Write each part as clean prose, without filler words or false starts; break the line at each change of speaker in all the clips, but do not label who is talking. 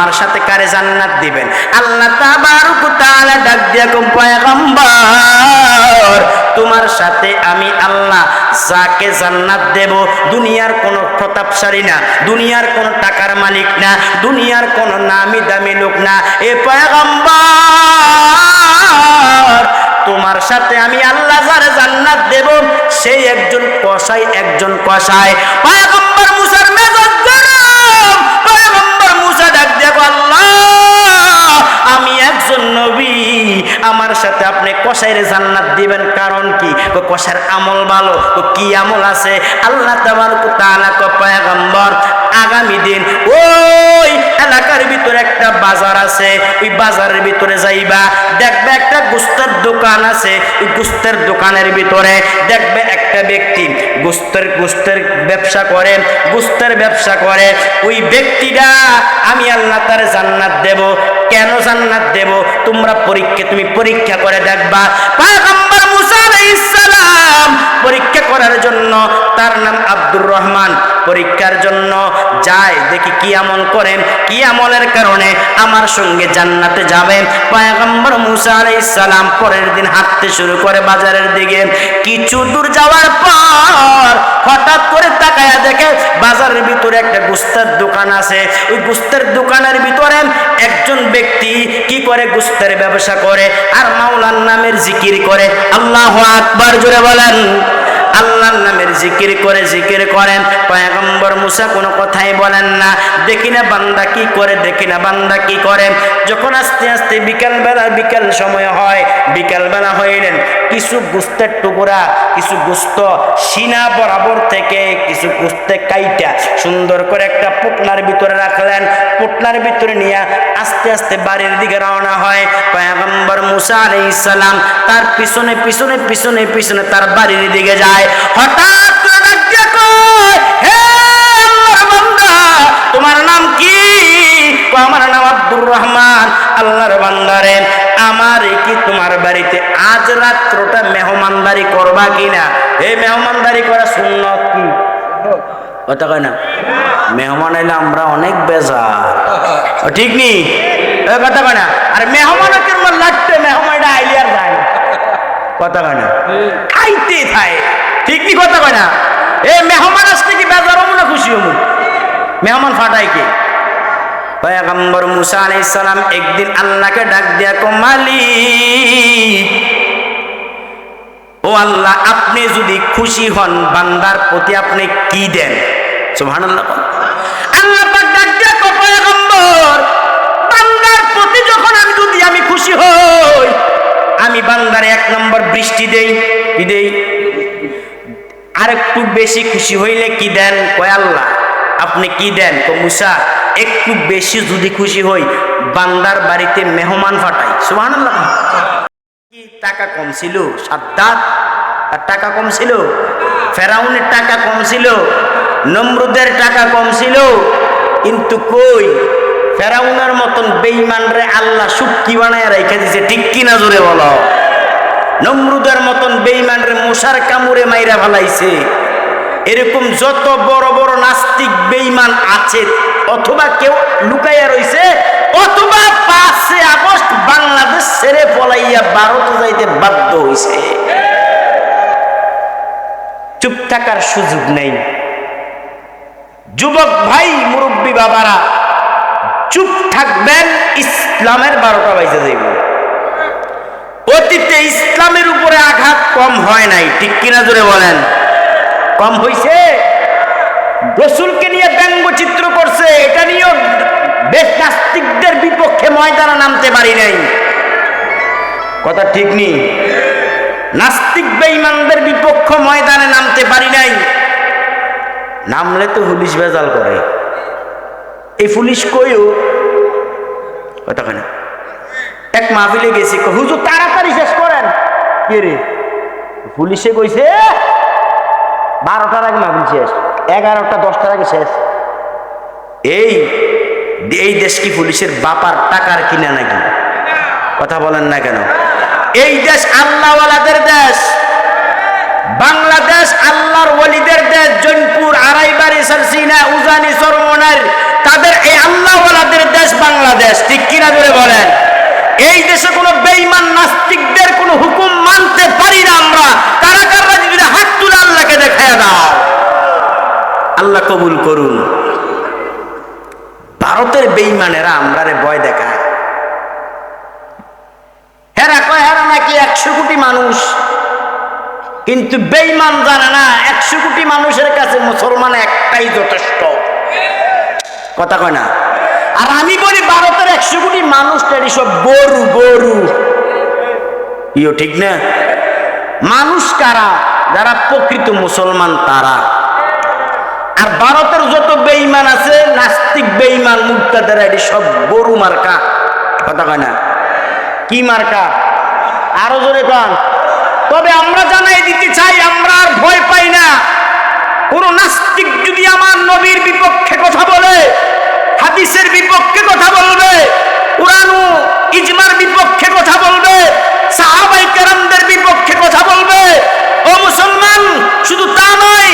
আমার সাথে কারে জান্নাত দিবেন? আল্লাহ তাবারক ওয়া তাআলা ডাক দিয়া কম পয়গম্বর তোমার সাথে আমি আল্লাহ যাকে জান্নাত দেব দুনিয়ার কোনো প্রতাপশালী না, দুনিয়ার কোনো টাকার মালিক না, দুনিয়ার কোনো নামি দামি লোক না। এ পয়গম্বর তোমার সাথে আমি আল্লাহ যারে জান্নাত দেব সেই একজন কসাই, একজন কসাই। পয়গম্বর মুসার মেজাজ গরম। পয়গম্বর মুসা ডাক দেখো আল্লাহ আমি একজন নবী, আমার সাথে আপনি কসাইরে জান্নাত দিবেন কারণ কি? কসাইর আমল ভালো। কি আমল আছে? আল্লাহ তাবারক ওয়া তাআলা কয় পয়গম্বর আগামী দিন ওই এলাকার ভিতরে একটা বাজার আছে, ওই বাজারের ভিতরে যাইবা, দেখবে একটা গোস্তের দোকান আছে, ওই গোস্তের দোকানের ভিতরে দেখবে একটা ব্যক্তি গোস্তের ব্যবসা করে, গোস্তের ব্যবসা করে। ওই ব্যক্তিটা আমি আল্লাহ তার জান্নাত দেব। কেন জান্নাত দেব? তুমি পরীক্ষা করে দেখবা। পয়গম্বর মুসা আলাইহিস সালাম পরীক্ষা করার জন্য, তার নাম আব্দুর রহমান, পরীক্ষার জন্য যায়, দেখি কি আমল করেন, কি আমলের কারণে আমার সঙ্গে জান্নাতে যাবেন। পয়গম্বর মুসা আলাইহিস সালাম পরের দিন হাঁটতে শুরু করে বাজারের দিকে। কিছু দূর যাওয়ার পর হঠাৎ করে তাকায়া দেখে বাজারের ভিতরে একটা গোস্তের দোকান আছে। ওই গোস্তের দোকানের ভিতরে একজন ব্যক্তি কি করে? গোস্তের ব্যবসা করে আর মাওলার নামের জিকির করে। আল্লাহু আকবার, জোরে বলেন। আল্লাহর নামের জিকির করেন। পয়গম্বর মুসা কোনো কথাই বলেন না। দেখি না বান্দা কি করে, দেখি না বান্দা কি করে। যখন আস্তে আস্তে বিকাল সময় হয়, বিকাল বেলা হইলেন, কিছু গোস্তের টুকরা, কিছু গোস্ত সিনা বরাবর থেকে কিছু গোস্তে কাইটা সুন্দর করে একটা পুটলার ভিতরে রাখলেন। পুটলার ভিতরে নিয়ে আস্তে আস্তে বাড়ির দিকে রওনা হয়। পয়গম্বর মুসা আলাইহিস সালাম তার পিছনে পিছনে পিছনে পিছনে তার বাড়ির দিকে যায়। হঠাৎ করে ডাক দিয়ে কয়, হে আল্লাহর বান্দা তোমার নাম কি? আমার নাম আব্দুর রহমান। আল্লাহর বান্দারে আমার কি তোমার বাড়িতে আজ রাত্রটা মেহমানদারি করবা কিনা? এই মেহমানদারি করা সুন্নত কি? কথা কয় না? মেহমান এলে আমরা অনেক বেজার, ঠিক নি? কথা কয় না? আর মেহমানও কেমন লাগতে, মেহমানটা আইলে আর যায় না, কথা কয় না? খাইতে থাকে, ঠিক নি? কথা কয় না? এ মেহমান আসতে কি বেজার হবো না খুশি হবো? মেহমান ফাটাই কে? পয়গম্বর মুসা আলাইহিস সালাম একদিন আল্লাহকে ডাক দিয়া কো মালিক, ও আল্লাহ আপনি যদি খুশি হন বান্দার প্রতি আপনি কি দেন? সুবহানাল্লাহ। আল্লাহ পাক ডাক দিয়া কো পয়গম্বর বান্দার প্রতি যখন আমি খুশি হই, আমি বান্দারে এক নম্বর বৃষ্টি দেই। কি দেই? আর একটু বেশি খুশি হইলে কি দেন? কয় আল্লাহ আপনি কি দেন? কো মুসা একটু বেশি যদি খুশি হই বান্দার বাড়িতে মেহমান ফাটাই। সুবহানাল্লাহ। কি টাকা কম ছিল? সাদ্দাত আর টাকা কম ছিল, ফেরাউনের টাকা কম ছিল, নমরুদের টাকা কম ছিল, কিন্তু কই ফেরাউনের মতন বেঈমানরে আল্লাহ শুটকি বানায় রেখে দিয়েছে, ঠিক কিনা? জোরে বলো। নমরুদের মতন বেঈমানরে মশার কামড়ে মাইরা ফেলাইছে। এরকম যত বড় বড় নাস্তিক বেঈমান আছে, অথবা কেউ লুকাইয়া রইছে, অথবা 5 আগস্ট বাংলাদেশ ছেড়ে পলাইয়া ভারতে যাইতে বাধ্য হইছে। চুপ থাকার সুযোগ নেই। যুবক ভাই, মুরব্বী বাবারা, চুপ থাকবেন, ইসলামের 12টা বাজে যাইব। অতীতে ইসলামের উপরে আঘাত কম হয় নাই, ঠিক কিনা? জোরে বলেন। কম হইছে। রসুলকে নিয়ে ব্যঙ্গচিত্র করছে, এটা নিয়েও বেশ নাস্তিকদের বিপক্ষে ময়দানে নামতে পারি নাই, কথা ঠিক নি? নাস্তিক বেঈমানদের বিপক্ষ ময়দানে নামতে পারি নাই। নামলে তো পুলিশ ভেজাল করে। এই পুলিশ কইও, কথা কেন? এক মাহফিলে গেছি, হুজুর তাড়াতাড়ি শেষ করেন। কে রে? পুলিশে কইছে 12টার আগে মাহফিল শেষ, 11টা 10টার আগে শেষ। এই দেশ কি পুলিশের বাপার টাকার কিনা নাকি? কথা বলেন না কেন? এই দেশ আল্লাহওয়ালাদের দেশ। বাংলাদেশ আল্লাহর ওলিদের দেশ। জৈনপুর, আড়াইবাড়ি, সারসিনা, উজানি, চরমনার, তাদের এই আল্লাহওয়ালাদের দেশ বাংলাদেশ, ঠিক কিনা জোরে বলেন? এই দেশে কোনো বেঈমান নাস্তিকদের কোনো হুকুম মানতে পারি না আমরা। কারা কারা যদি হাত তুলে আল্লাহকে দেখায় দাও, আল্লাহ কবুল করুন। ভারতের বেঈমানেরা আমরারে ভয় দেখায়। হেরা কয় হেরা নাকি 100 কোটি মানুষ, কিন্তু বেঈমান জানে না 100 কোটি মানুষের কাছে মুসলমান একটাই যথেষ্ট। কথা কয় না? আর আমি বলি ভারতের 100 কোটি মানুষটারই সব গরু গরু। ইও ঠিক না? মানুষ কারা? যারা প্রকৃত মুসলমান তারা। আর ভারতের যত বেঈমান আছে, নাস্তিক বেঈমান মুক্তাদের, এটি সব গরু মার্কা। কথা কয় না? কি মার্কা? আরো জোরে কন। তবে আমরা জানাই দিতে চাই, আমরা আর ভয় পাই না। কোন নাস্তিক যদি আমার নবীর বিপক্ষে কথা বলে, হাদিসের বিপক্ষে কথা বলবে, কুরআন ও ইজমার বিপক্ষে কথা বলবে, সাহাবায়ে কেরামদের বিপক্ষে কথা বলবে, ও মুসলমান শুধু তা নয়,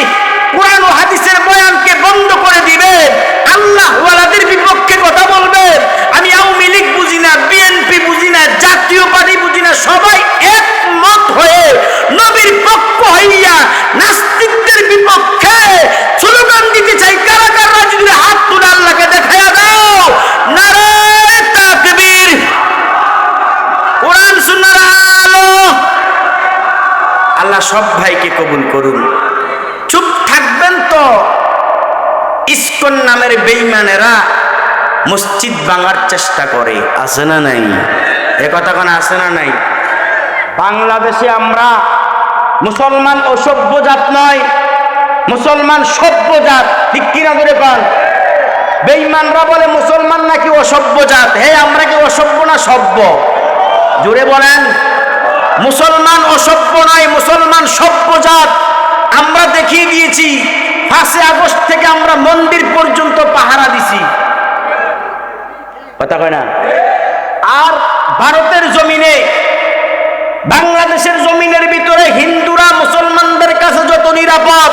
কুরআন ও হাদিসের বয়ানকে বন্ধ করে দিবে, আল্লাহ ওয়ালাদের বিপক্ষে কথা বলবে। আমি আওয়ামী লীগ বুঝি না, বিএনপি বুঝি না, জাতীয় পার্টি বুঝি না, সবাই একমত হয়ে নবীর পক্ষ হইয়া নাস্তিকদের বিপক্ষে স্লোগান দিতে চাই। কারা কারা যদি হাত তুলে আল্লাহকে দেখায়া দাও, নারে তাকবীর, কোরআন সুন্নাহর আলো। আল্লাহ সব ভাইকে কবুল করুন। চুপ থাকবেন তো? ইসকন নামের বেঈমানেরা মসজিদ ভাঙার চেষ্টা করে, আছে না নাই? এ কথা কোন আছে না নাই? বাংলাদেশে আমরা মুসলমান অসভ্য জাত নয়, মুসলমান সভ্য জাত, ঠিক কিনা করে কন? বেঈমানরা বলে মুসলমান নাকি অসভ্য জাত। হে, আমরা কি অসভ্য না সভ্য? জোরে বলেন। মুসলমান অসভ্য নয়, মুসলমান সভ্য জাত। আমরা দেখিয়ে দিয়েছি, 5 আগস্ট থেকে আমরা মন্দির পর্যন্ত পাহারা দিছি। কথা কয় না? আর ভারতের জমিনে, বাংলাদেশের জমিনের ভিতরে হিন্দুরা মুসলমানদের কাছে যত নিরাপদ,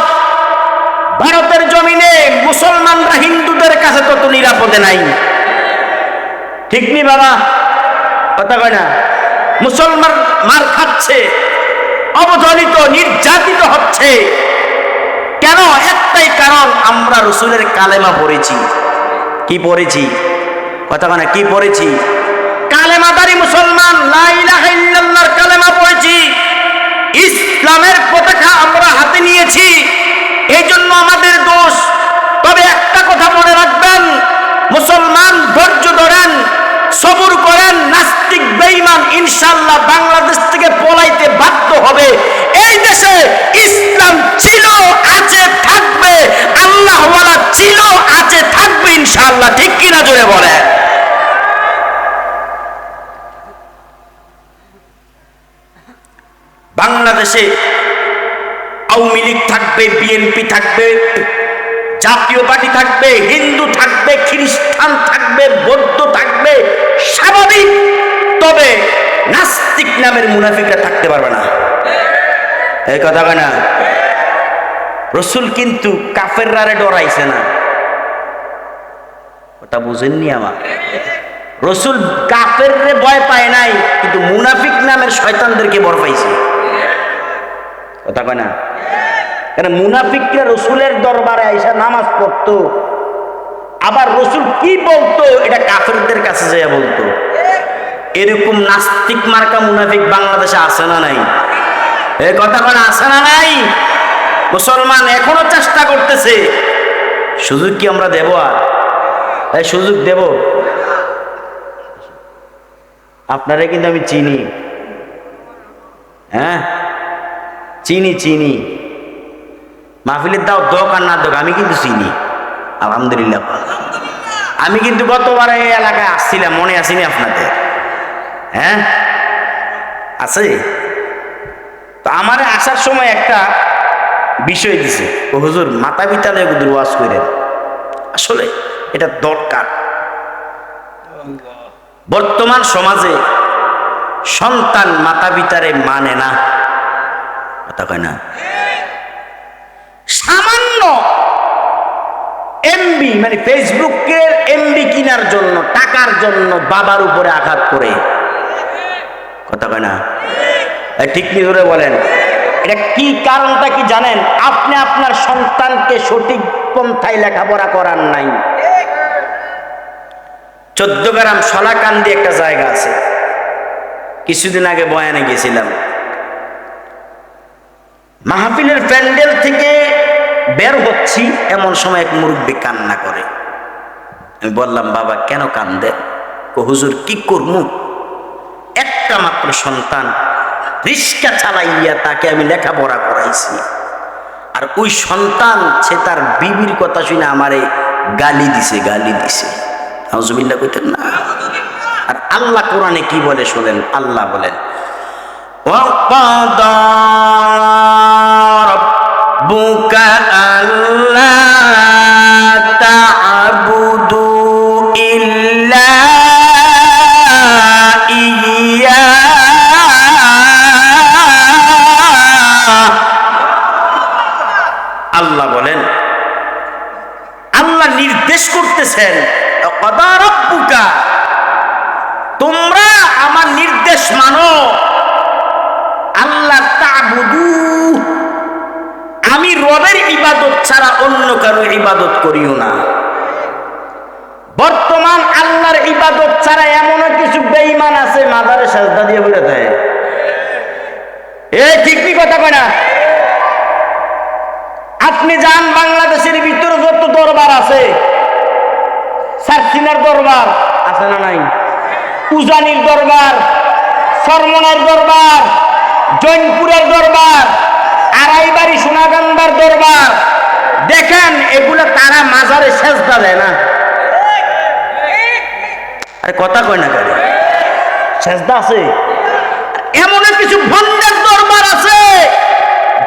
ভারতের জমিনে মুসলমানরা হিন্দুদের কাছে তত নিরাপদে নাই। ঠিক নি বাবা? কথা কয় না? মুসলমান মার খাচ্ছে, অবদলিত, নির্যাতিত হচ্ছে। কেন? একটাই কারণ, আমরা রাসূলের কালেমা পড়েছি। কি পড়েছি? কথা কয় না? কি পড়েছি? কালেমাদারি মুসলমান, লা ইলাহা ইল্লাল্লাহর কালেমা পড়েছি। ইসলামের পতাকা আমরা হাতে নিয়েছি, এই জন্য আমাদের দোষ। তবে একটা কথা মনে রাখবেন, মুসলমান ধৈর্য ধরেন, সবুর করেন, নাস্তিক বেঈমান ইনশাআল্লাহ বাংলাদেশ থেকে পলাইতে বাধ্য হবে। এই দেশে ইসলাম ছিল, আছে, থাকবে। আল্লাহওয়ালা ছিল, আছে, থাকবে ইনশাআল্লাহ। ঠিক কিনা জোরে বলে? বাংলাদেশে আওয়ামী লীগ থাকবে, বিএনপি থাকবে, জাতীয় পার্টি থাকবে, হিন্দু থাকবে, খ্রিস্টান থাকবে, বৌদ্ধ থাকবে, স্বাভাবিক। তবে নাস্তিক নামের মুনাফিকরা থাকতে পারবে না। এই কথা কয় না? রাসূল কিন্তু কাফেররারে ডরাইছে না। ওটা বুঝেননি আমার? রাসূল কাফেররে ভয় পায় নাই, কিন্তু মুনাফিক নামের শয়তানদেরকে ভয় পাইছে। কথা কয় না? কারণ মুনাফিকরা রাসূলের দরবারে আইসা নামাজ পড়তো, আবার রাসূল কি বলতো এটা কাফেরদের কাছে যেয়ে বলতো। এরকম নাস্তিক মার্কা মুনাফিক বাংলাদেশে আছে না নাই? এই কথা কোন আছে না নাই? মুসলমান এখনো চেষ্টা করতেছে। সুযোগ কি আমরা দেব? আর এই সুযোগ দেব? আপনারা কিন্তু আমি চিনি, হ্যাঁ চিনি চিনি। মাহফিলের দাও দোক আর না দোক আমি কিন্তু চিনি, আলহামদুলিল্লাহ। আমি কিন্তু গতবার এই এলাকায় আসছিলাম, মনে আসেনি আপনাদের? হ্যাঁ আছে। তো আমার আসার সময় একটা বিষয় দিছে, ও হুজুর মাতা পিতারে ওয়াজ করেন। আসলে এটা দরকার। বর্তমান সমাজে সন্তান মাতা পিতারে মানে না, কথা কয় না। সামান্য এমবি মানে ফেসবুকের এমবি কেনার জন্য, টাকার জন্য বাবার উপরে আঘাত করে। কথা কয় না? ঠিক কি ধরে বলেন? এটা কি কারণটা কি জানেন? আপনি আপনার সন্তানকে সঠিক পন্থায় লেখাপড়া করার নাই। 14 গ্রাম শলাকান্দি একটা জায়গা আছে, কিছুদিন আগে বয়ানে গেছিলাম। মাহফিলের প্যান্ডেল থেকে বের হচ্ছি, এমন সময় এক মুরব্বী কান্না করে। আমি বললাম, বাবা কেন কান্দে? হুজুর কি করবো, একটা মাত্র সন্তান, রিস্কা চালাইয়া তাকে আমি লেখাপড়া করাইছি, আর ওই সন্তান সে তার বিবির কথা শুনে আমারে গালি দিছে। নাউজুবিল্লাহ কইতেন না? আর আল্লাহ কোরআনে কি বলে শোনেন। আল্লাহ বলেন, ওয়াকাদা রাব্বুকা আল্লা তা'বুদু ইল্লা ইয়্যা। আল্লাহ বলেন, আল্লাহ নির্দেশ করতেছেন, ওয়াকাদা রাব্বুকা, তোমরা আমার নির্দেশ মানো, আল্লাহ তা'বুদু, আমি রবের ইবাদত ছাড়া অন্য কারো ইবাদত করিও না। বর্তমান আল্লাহর ইবাদত ছাড়া এমন কিছু বেঈমান আছে মাজারে সাজদা দিয়ে বলে দেয়। এই ঠিক কি কথা কয় না? আপনি যান বাংলাদেশের ভিতরে যত দরবার আছে, সারসিনার দরবার আছে না নাই, উজানির দরবার, সরমনের দরবার, জৈনপুরের দরবার, আড়াইবাড়ি সোনাগান্ধার দরবার, দেখেন এগুলো তারা মাজারে সেজদা দেয় না। আরে কথা কয় না কেন? সেজদা আছে। এমন কিছু ভণ্ডের দরবার আছে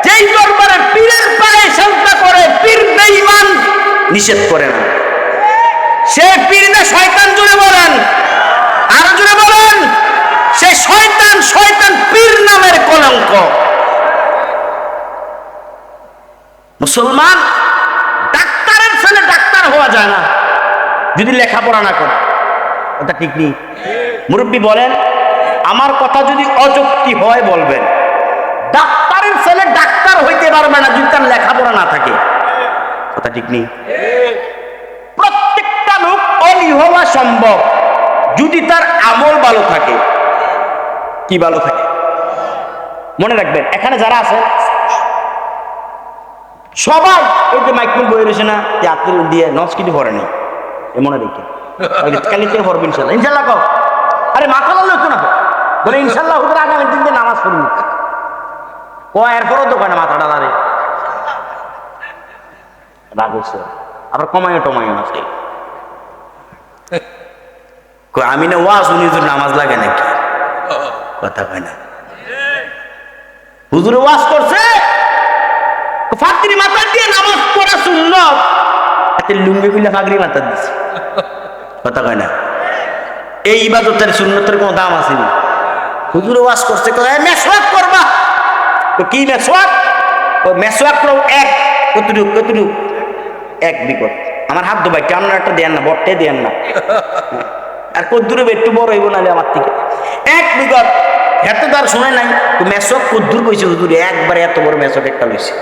যেই দরবারে পীরের পায়ে সেজদা করে, পীর বেঈমান নিষেধ করে না। সে পীর না শয়তান, জুড়ে বলেন, আরো জুড়ে বলেন, সে শয়তান, শয়তান পীর নামের কলঙ্ক। মুসলমান ডাক্তারের ছেলে ডাক্তার হওয়া যায় না যদি লেখাপড়া না করে। এটা ঠিক নেই। মুরব্বী বলেন, আমার কথা যদি অযুক্তি হয় বলবেন, ডাক্তারের ছেলে ডাক্তার হইতে পারবে না যদি তার লেখাপড়া না থাকে। কথা ঠিক নেই। প্রত্যেকটা লোক অলি হওয়া সম্ভব যদি তার আমল ভালো থাকে। কি ভালো থাকে? মনে রাখবেন, এখানে যারা আছে সবাই এই যে মাইক্রোফোন বই রয়েছে না, আত্মীয় দিয়ে নজকিটি পড়েনি, এ মনে রেখে কালি থেকে পড়বে ইনশাল্লাহ। ইনশাল্লাহ কও, আরে মাথা লাল হতো না বলে ইনশাল্লাহ হুজুর আগামী দিন দিয়ে নামাজ পড়বো। ও এরপরও দোকানে মাথাটা দাঁড়ে রাগ হচ্ছে, আবার কমাইও টমাইও না। সেই আমি না ওয়াজ, উনি হুজুর নামাজ লাগে নাকি? কথা কয় না। হুজুরে ওয়াজ করছে, ফাকরি মাথা দিয়ে নামাজ পড়া সুন্নাত, এতে লুঙ্গি গুলা ফাকরি মাথা দিছে। কথা কয় না। এই ইবাদতের সুন্নতের কোনো দাম আসেনি। হুজুরে ওয়াজ করছে, মেসওয়াক করবা। কি মেসওয়াক? ও মেসওয়াক এক কতটুক এক বিকট। আমার হাত ধোবাই কেমন একটা দেন না, বটে দেন না, আর কদ্দুরে একটু বড় হইব নাহলে আমার থেকে এক বিগত। এত তার শোনে নাই মেসক কদ্দুর কইছে হুজুরে, একবারে এত বড় মেসক একটা লইছে,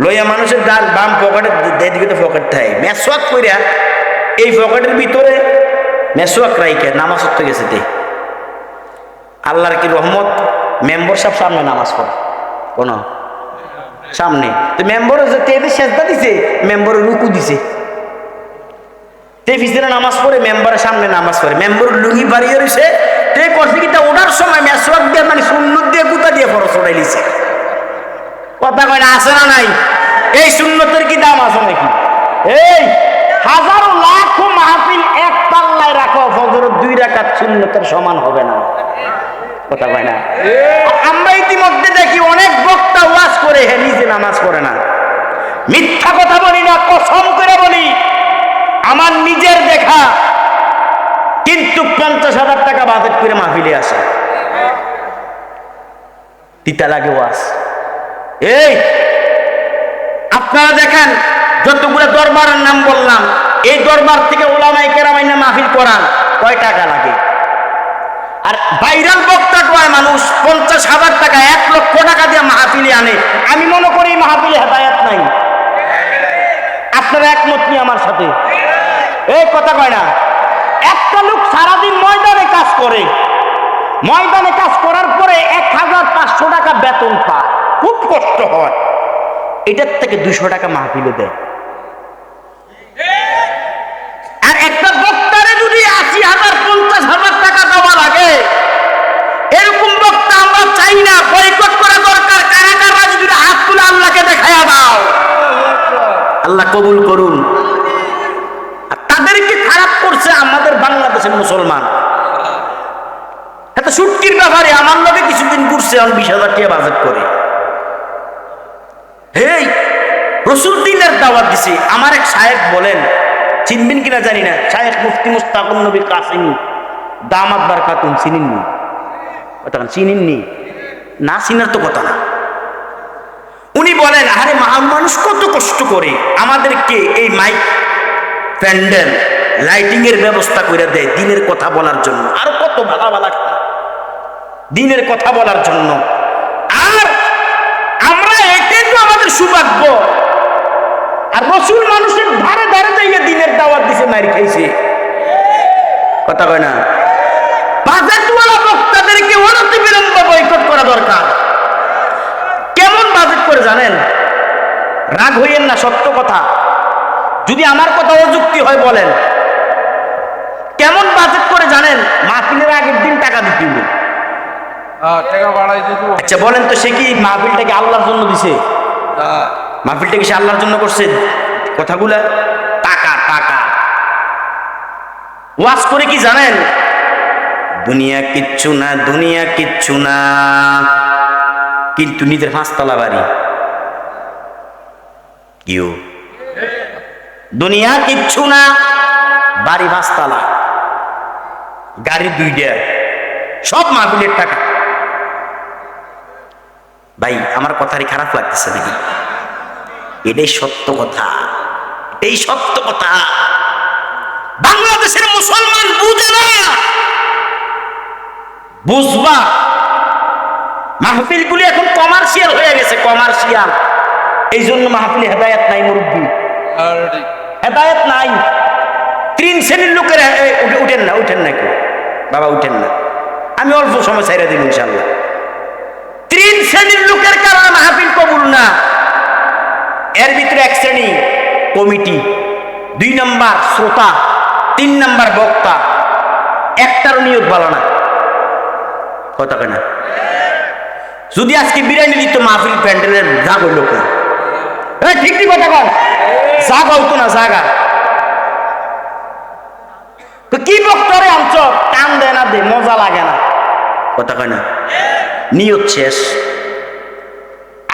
লইয়া মানুষের ডান বাম পকেটে দিকে তো পকেট থাকে, মেসওয়াক কইরা এই পকেটের ভিতরে মেসওয়াক রাইকে নামাজ পড়তে গেছে। তে আল্লাহর কি রহমত, মেম্বার সাহেব সামনে নামাজ পড়ে, কোন সামনে, তো মেম্বার যে তেদের সেজদা দিছে, মেম্বারের রুকু দিছে, তে পিছনে নামাজ পড়ে মেম্বারের সামনে নামাজ পড়ে, মেম্বার লুঙ্গি বাড়িয়ে রয়েছে। তে করছে কি, ওঠার সময় মেসওয়াক দিয়ে মানে সুন্নত দিয়ে গুতা দিয়ে ফরজ উঠাই লিছে। কথা কয় না, আছে না নাই? এই সুন্নতের কি দাম আছে নাকি? এই হাজারো লাখো মাহফিল এক পাল্লায় রাখো, ফজরের 2 রাকাত সুন্নতের সমান হবে না। কথা কয় না। আমরা ইতিমধ্যে দেখি অনেক বক্তা ওয়াজ করে হে নিজে নামাজ পড়ে না। মিথ্যা কথা বলি না, কসম করে বলি, আমার নিজের দেখা, কিন্তু 50,000 টাকা বাজেট করে মাহফিলে আসে, তিতা লাগে ওয়াজ। এই আপনারা দেখেন যতগুলো দরবারের নাম বললাম, এই দরবার থেকে ওলামায়ে কেরাম আইনা মাহফিল করান, কয় টাকা লাগে? আর ভাইরাল বক্তা কয় মানুষ 50,000 টাকা 1 লক্ষ টাকা দিয়ে মাহফিলে আনে। আমি মনে করি এই মাহফিলে হেদায়েত নাই। আপনারা একমত নি আমার সাথে? এই কথা কয় না। একটা লোক সারাদিন ময়দানে কাজ করে, ময়দানে কাজ করার পরে 1500 টাকা বেতন পায়, খুব কষ্ট হয়। এটার থেকে 200 টাকা মাহফিলে দেয়। আর একটা বক্তারে যদি 80,000 50,000 টাকা দেওয়া লাগে, এরকম বক্তা আমরা চাই না। বয়কট করা দরকার। কারাগাররা যদি হাত তুলে আল্লাহকে দেখায়া দাও, আল্লাহ কবুল করুন। আর তাদেরকে খারাপ করছে আমাদের বাংলাদেশের মুসলমান। এত সুটকির ব্যাপারে আমার লোকে কিছুদিন ঘুরছে, 20,000 টাকা বাজেট করে। হেই, রসুল দিনের দাওয়াত দিছে। আমার এক শায়েখ বলেন, চিনবেন কিনা জানি না, শায়েখ মুফতি মুস্তাকুন নবী কাসিমি দামাত বারকাতুন, চিনেননি? কথা চিনেননি? না চিনার তো কথা না। উনি বলেন, আরে মানুষ কত কষ্ট করে আমাদেরকে এই মাইক, প্যান্ডেল, লাইটিং এর ব্যবস্থা করে দেয় দিনের কথা বলার জন্য। আর কত ভালো ভালো দিনের কথা বলার জন্য। আর আমরা এটাই তো আমাদের সৌভাগ্য। আর রসুল মানুষের ধারে ধারে যাইয়া দিনের দাওয়াত দিছে, মারি খাইছে। কথা কয় না? বাজেটওয়ালা বক্তাদেরকে অনতি বিলম্বে বয়কট করা দরকার। কেমন বাজেট করে জানেন? রাগ হইয়েন না, সত্য কথা। যদি আমার কথা অযুক্তি হয় বলেন। কেমন বাজেট করে জানেন? মাহফিলের আগের দিন টাকা দিতে হবে। আচ্ছা বলেন তো, সে কি মাহফিলটাকে আল্লাহর জন্য দিছে? মাহফিলটা কি সে আল্লাহর জন্য করছে? কথাগুলা টাকা টাকা। ওয়াজ করে কি জানেন? দুনিয়া কিচ্ছু না, দুনিয়া কিচ্ছু না, কিন্তু নিজের 5 তলা বাড়ি। কিউ দুনিয়া কিচ্ছু না, বাড়ি 5 তলা, গাড়ি 2টা, সব মাহফিলের টাকা। ভাই আমার কথারই খারাপ লাগতেছে নাকি? এটাই সত্য কথা, এই সত্য কথা। বাংলাদেশের মুসলমান বুঝে না। বুঝবা, মাহফিলগুলি এখন কমার্শিয়াল হয়ে গেছে, কমার্শিয়াল। এই জন্য মাহফিলে হেদায়েত নাই। মুরব্বী, হেদায়েত নাই। 3 শ্রেণীর লোকের উঠেন না, উঠেন না কেউ, বাবা উঠেন না, আমি অল্প সময় ছাইরা দিব ইনশাআল্লাহ। 3 শ্রেণীর লোকের কারণে মাহফিল কবুল না। এর ভিতরে 1 শ্রেণী কমিটি, 2 নাম্বার শ্রোতা, 3 নাম্বার বক্তা। একটারও নিয়োগ ভালো না। কথা কেন? যদি আজকে বিরিয়ানি দিত মাহফিল প্যান্ডেলের জাগ হইল না। ঠিক ঠিক কথা কন, জাগা হইতো না, জাগা। তো কি বক্তরে আনছ? টান দেয় না, দে মজা লাগে না। কথা কয় না? নিয়ত শেষ।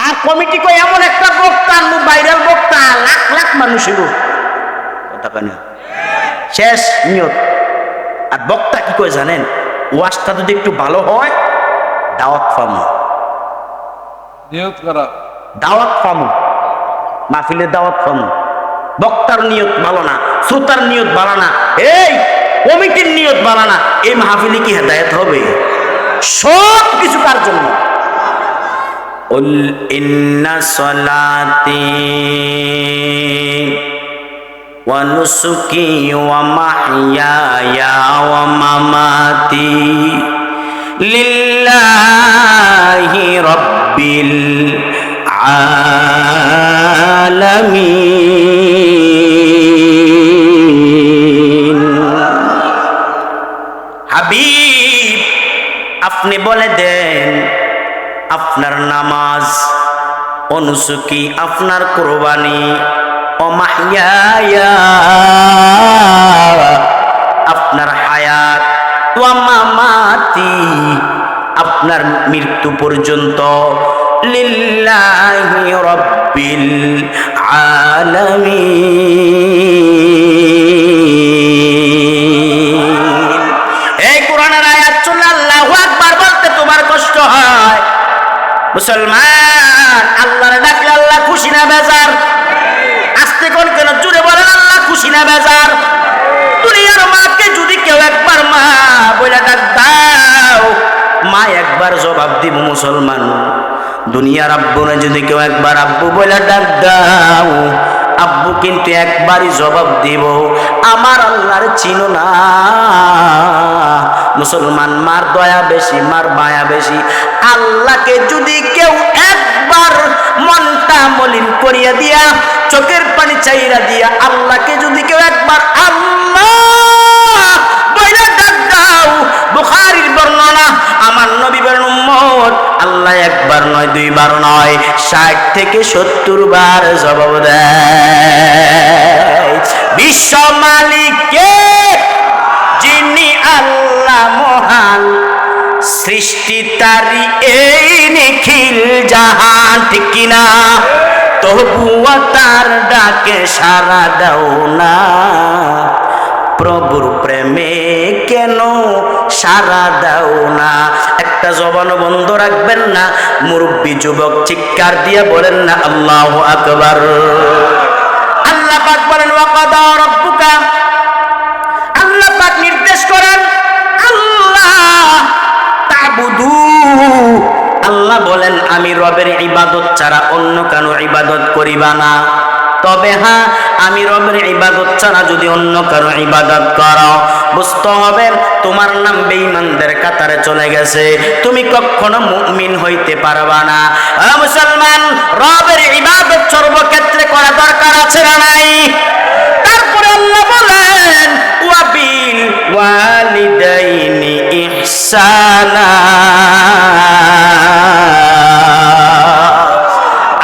আর কমিটি কয় এমন একটা বক্তা, ভাইরাল বক্তা, লাখ লাখ মানুষ হইব। কথা কয় না? শেষ নিয়ত। আর বক্তা কি কয় জানেন? ওয়াজটা যদি একটু ভালো হয়, দাওয়াত পামু। নিয়ত করা, দাওয়াত পামু, মাহফিলের দাওয়াত পামু। বক্তার নিয়ত ভালো না, শ্রোতার নিয়ত ভালো না, এই কমিটির নিয়ত ভালো না, এই মাহফিলে কি হেদায়েত হবে? সব কিছু কার জন্য? কুল ইন্না সলাতি ওয়া নুসুকি ওয়া মাহইয়ায়া ওয়া মামাতি লিল্লাহি রাব্বিল আলামিন। হাবিব, আপনি বলে দেন আপনার নামাজ, অনুসুকি আপনার কুরবানি, ও মাহইয়া আপনার হায়াত, ওয়া মামাতি আপনার মৃত্যু পর্যন্ত, লিল্লাহি রাব্বিল আলামিন। এই কোরআনের আয়াত শুনলে আল্লাহু আকবার বলতে তোমার কষ্ট হয়? মুসলমান, আল্লাহর ডাকলে আল্লাহ খুশি না বেজার? আস্তে কোন কেন, জুড়ে বলেন আল্লাহ খুশি না বেজার? দিব মুসলমান। দুনিয়ার আব্বুরে যদি কেউ একবার আব্বু বলে ডাক দাও, আব্বু কিন্তু একবারই জবাব দিব, আমার আল্লাহর চিনো না। মুসলমান, মার দয়া বেশি, মার মায়া বেশি। আল্লাহকে যদি কেউ একবার মনটা মলিন করিয়া দিয়া, চোখের পানি চাইরা দিয়া, আল্লাহকে যদি কেউ একবার আল্লাহ বইলা ডাক দাও, বুখারীর বর্ণনা, আমার নবী বলেন উম্মত আল্লাহ একবার নয়, দুইবার নয়, 60 থেকে 70 বার জবাব দেয়। বিশ্ব মালিককে যিনি আল্লাহ মহান, সৃষ্টি তারি এই নিখিল জাহান, ঠিক কিনা? তবুও তার ডাকে সাড়া দাও না, প্রভুর প্রেমে কেন সাড়া দাও না? একটা জবান বন্ধ রাখবেন না। মুরব্বী যুবক চিৎকার দিয়ে বলেন না আল্লাহু আকবার। আল্লাহ পাক বলেন ওয়াকাদা রাব্বুকা, আল্লাহ পাক নির্দেশ করেন আল্লাহ তা'বুদু, আল্লাহ বলেন আমি রবের ইবাদত ছাড়া অন্য কারো ইবাদত করিবা না। তবে হ্যাঁ, আমি রবের ইবাদত ছাড়া যদি অন্য কারো ইবাদত করো, বুঝতে হবে তোমার নাম বেঈমানদের কাতারে চলে গেছে, তুমি কখনো মুমিন হইতে পারবা না। মুসলমান, রবের ইবাদত সর্বক্ষেত্রে করা দরকার আছে না নাই? তারপরে আল্লাহ বলেন ওয়াবিল ওয়ালিদাইনি ইহসানা,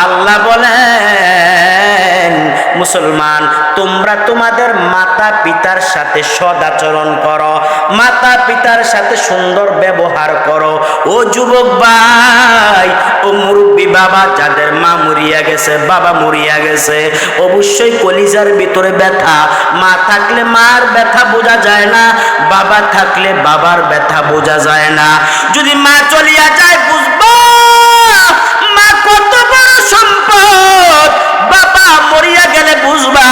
আল্লাহ বলেন মুসলমান তোমরা তোমাদের মাতা পিতার সাথে সদাচরণ করো, মাতা পিতার সাথে সুন্দর ব্যবহার করো। ও যুবক ভাই, ও মুরব্বী বাবা, যাদের মা মরিয়া গেছে, বাবা মরিয়া গেছে, অবশ্যই কলিজার ভিতরে ব্যথা। মা থাকলে মার ব্যথা বোঝা যায় না, বাবা থাকলে বাবার ব্যথা বোঝা যায় না। যদি মা চলিয়া যায় বুঝবো মা কত বড় সম্পদ, বাবা মরিয়া গেলে বুঝবা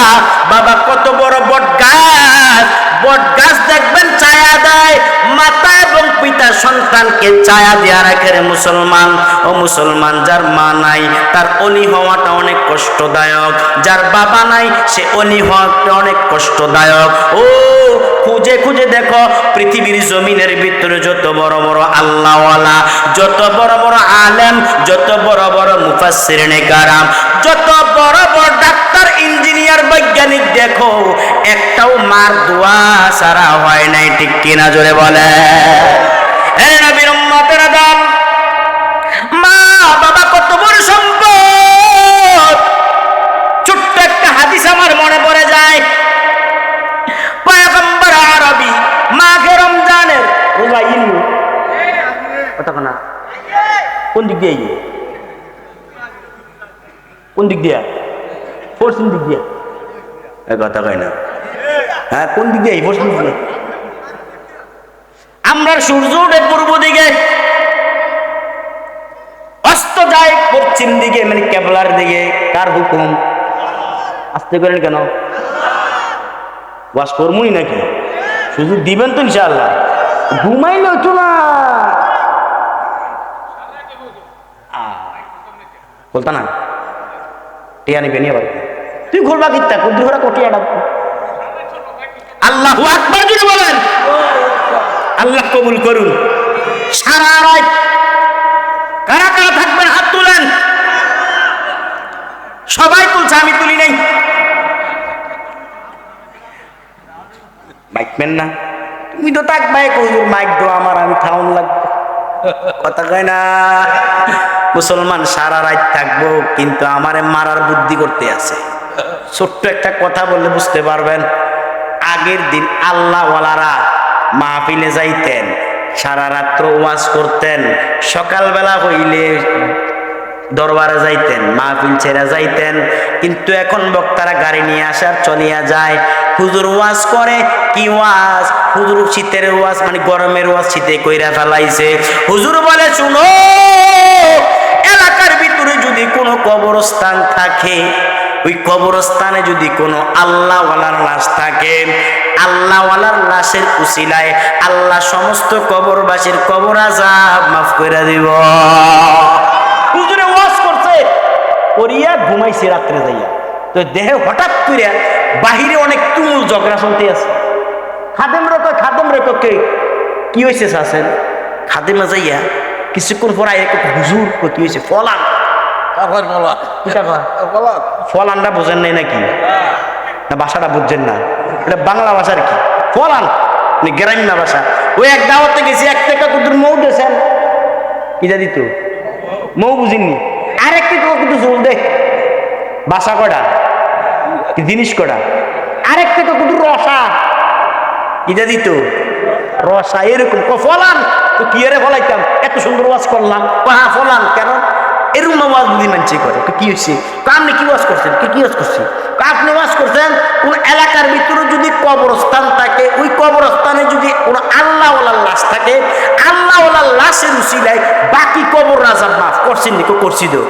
বাবা কত বড় বট গাছ। বট গাছ দেখবেন ছায়া দেয়, মাতা এবং পিতা সন্তানকে ছায়া দেয়া রাখে রে মুসলমান। ও মুসলমান, যার মা নাই তার অলি হওয়াটা অনেক কষ্টদায়ক, যার বাবা নাই সে অলি হওয়াটা অনেক কষ্টদায়ক। ও খুঁজে খুঁজে দেখো পৃথিবীর জমিনের ভিতরে যত বড় বড় আল্লাহওয়ালা, যত বড় বড় আলেম, যত বড় বড় মুফাসসিরিনে কারাম, যত বড় বড় ডাক্তার, ইঞ্জিনিয়ার, বৈজ্ঞানিক দেখো, একটাও মার দোয়া সারা হয় নাই, ঠিক কিনা? জোরে বলে। হে নবীর উম্মতেরা দাম, মা বাবা কত বড় সম্পদ। ছোট্ট একটা হাদিস আমার মনে পড়ে যায়, পয়গম্বর আরবি মাঘে রমজানের রোজা ইলু কথা না, কোন দিক দিয়ে? কোন দিক দিয়া? পশ্চিম দিক দিয়া। কথা কয় না। হ্যাঁ, কোন দিক দিয়ে? পশ্চিম দিক দিয়ে। আমরা সূর্য ওঠে পূর্ব দিকে, অস্ত যায় পশ্চিম দিকে, মানে কেবলার দিকে। কার হুকুম? আস্তে করেন কেন? ওয়াজ করবই নাকি? সুযোগ দিবেন তো ইনশাআল্লাহ। ঘুমাইলে হতো না, বলতা না টিয়া নিবে নিয়ে বাড়ি তুই ঘুরবা কিত্তা কুদ্রি ঘোরা কটিয়া ডাকবো। আল্লাহু আকবার যদি বলেন, আল্লাহ কবুল করুন। সারা রাত কারা কারা থাকবেন হাত তুলেন। সবাই তুলছে, আমি তুলি নাই। মাইকবেন না, তুমি তো থাকবাই, হুজুর মাইক দো আমার, আমি থাউন লাগবে। কথা কয় না। মুসলমান সারা রাত থাকবো, কিন্তু আমারে মারার বুদ্ধি করতে আছে। ছোট্ট একটা কথা বললে বুঝতে পারবেন। আগের দিন আল্লাহওয়ালারা মাহফিলে যাইতেন, সারা রাত্র ওয়াজ করতেন, সকালবেলা হইলে দরবারে যাইতেন, মাহফিল ছেড়ে যাইতেন। কিন্তু এখন বক্তারা গাড়ি নিয়ে আসার চলিয়া যায়। হুজুর ওয়াজ করে কি ওয়াজ? হুজুর শীতের ওয়াজ, মানে গরমের ওয়াজ শীতে কইরা ফেলাইছে। হুজুর বলে শুনো, এলাকার ভিতরে যদি কোনো কবরস্থান থাকে, ওই কবরস্থানে যদি কোনো আল্লাহওয়ালার লাশ থাকে, আল্লাহওয়ালার লাশের উসিলায় আল্লাহ সমস্ত কবরবাসীর কবর আযাব মাফ করে দিব। হুজুরে ওয়াজ করছে, করিয়া ঘুমাইছে রাত্রে যাইয়া, তো দেহে হঠাৎ করে বাহিরে অনেক তুমুল ঝগড়া শুনতে আছে। খাদেম রেখো কে কি হয়েছে চাচ্ছেন? খাদেমা যাইয়া কিছুক্ষণ পর হুজুর কি হয়েছে? ফলান। ফলানটা বোঝেন নাই নাকি? না ভাষাটা বুঝছেন না? এটা বাংলা ভাষার কি ফলান, গ্রাম্য ভাষা। ওই এক দাওয়াতে গেছি, এক টাকা কুতুর মৌ দিয়েছেন, কিটা দিত মৌ বুঝিনি, আর এক টাকা কুতু চুল দে, বাসা কটা জিনিস কটা, আর এক টাকা কুতুর রসা, কিটা দিত রসা, এরকম ফলান। তো কি আরে ফলাইতাম, এত সুন্দর ওয়াজ করলাম, হ্যাঁ ফলান। কেন এরকম ওয়াজ যদি মানছি করে? কি হয়েছে? আপনি কি ওয়াজ করছেন? কি ওয়াজ করছি? আপনি ওয়াজ করছেন কোন এলাকার ভিতরে যদি কবরস্থান থাকে, ওই কবরস্থানে যদি কোন আল্লাহওয়ালার লাশ থাকে, আল্লাহওয়ালার লাশের উসিলায় বাকি কবর আযাব মাফ করছেন নি? করছি তো।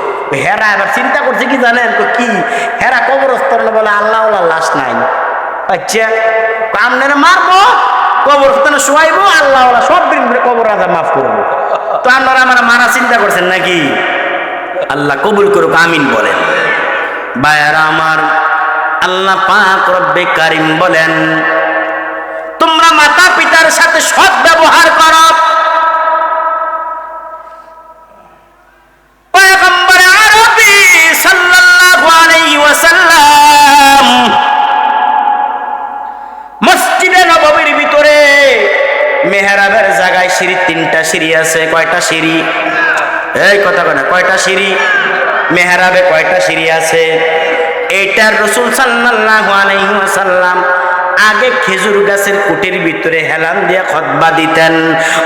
হেরা এবার চিন্তা করছে কি জানেন? কি হেরা কবরস্থান বলে আল্লাহওয়ালার লাশ নাই। আচ্ছা আপনারা মারবো, কবরস্থানে শোয়াইবো, আল্লাহওয়ালা সব দিন কবর আযাব মাফ করবো। তো আপনারা আমার মারা চিন্তা করছেন নাকি? আল্লাহ কবুল করুক, আমিন বলেন। ভাইয়ারা আমার, আল্লাহ পাক রব্বে কারিম বলেন, তোমরা মাতা পিতার সাথে সৎ ব্যবহার করো। পয়গম্বর আরবি সাল্লাল্লাহু আলাইহি ওয়াসাল্লাম মসজিদে নববীর ভিতরে মেহরাবের জায়গায় সিঁড়ি, 3টা সিঁড়ি আছে। কয়টা সিঁড়ি? এই কথা বলে, কয়টা সিঁড়ি? মেহরাবে কয়টা সিঁড়ি আছে? এইটার রাসূল সাল্লাল্লাহু আলাইহি ওয়াসাল্লাম আগে খেজুর গাছের কুটির ভিতরে হেলান দিয়ে খুতবা দিতেন।